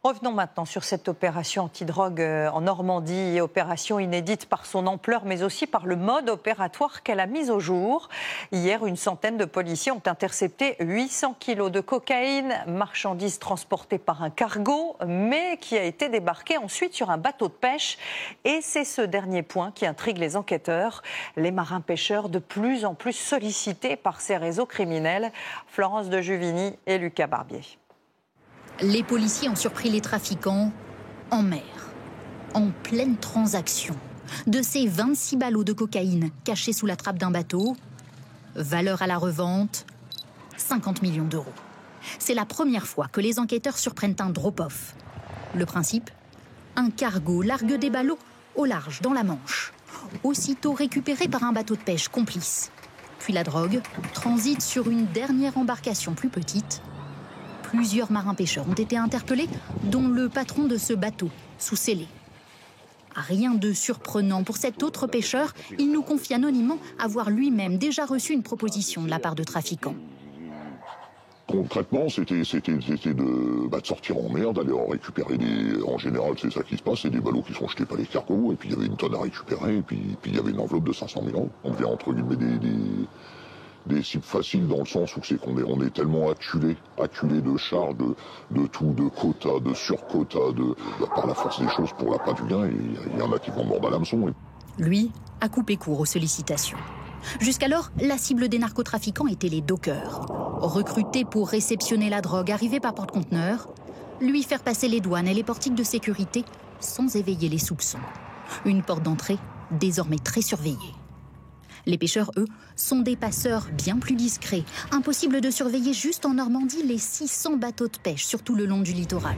Revenons maintenant sur cette opération antidrogue en Normandie, opération inédite par son ampleur, mais aussi par le mode opératoire qu'elle a mis au jour. Hier, une centaine de policiers ont intercepté 800 kilos de cocaïne, marchandise transportée par un cargo, mais qui a été débarquée ensuite sur un bateau de pêche. Et c'est ce dernier point qui intrigue les enquêteurs. Les marins-pêcheurs de plus en plus sollicités par ces réseaux criminels. Florence de Juvigny et Lucas Barbier. Les policiers ont surpris les trafiquants en mer, en pleine transaction. De ces 26 ballots de cocaïne cachés sous la trappe d'un bateau, valeur à la revente, 50 millions d'euros. C'est la première fois que les enquêteurs surprennent un drop-off. Le principe ? Un cargo largue des ballots au large dans la Manche, aussitôt récupéré par un bateau de pêche complice. Puis la drogue transite sur une dernière embarcation plus petite. Plusieurs marins-pêcheurs ont été interpellés, dont le patron de ce bateau, sous scellé. Rien de surprenant pour cet autre pêcheur, il nous confie anonymement avoir lui-même déjà reçu une proposition de la part de trafiquants. Concrètement, c'était de sortir en mer, d'aller en récupérer des... En général, c'est ça qui se passe, c'est des ballots qui sont jetés par les cargos, et puis il y avait une tonne à récupérer, et puis il y avait une enveloppe de 500 000 €. On devient entre guillemets des cibles faciles dans le sens où c'est qu'on est tellement acculé de charges, de tout, de quotas, de surquotas, par la force des choses pour l'appât du gain, et il y en a qui vont mordre à l'hameçon. Lui a coupé court aux sollicitations. Jusqu'alors, la cible des narcotrafiquants était les dockers. Recrutés pour réceptionner la drogue arrivée par porte-conteneurs, lui faire passer les douanes et les portiques de sécurité sans éveiller les soupçons. Une porte d'entrée désormais très surveillée. Les pêcheurs, eux, sont des passeurs bien plus discrets. Impossible de surveiller juste en Normandie les 600 bateaux de pêche sur tout le long du littoral.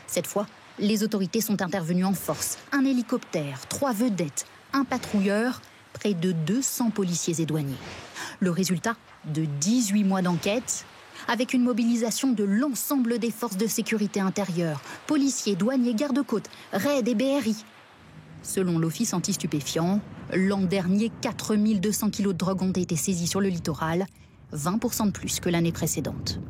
Cette fois, les autorités sont intervenues en force. Un hélicoptère, 3 vedettes, un patrouilleur, près de 200 policiers et douaniers. Le résultat de 18 mois d'enquête, avec une mobilisation de l'ensemble des forces de sécurité intérieure, policiers, douaniers, gardes-côtes, raids et BRI. Selon l'Office anti-stupéfiants, l'an dernier, 4200 kilos de drogue ont été saisis sur le littoral, 20% de plus que l'année précédente.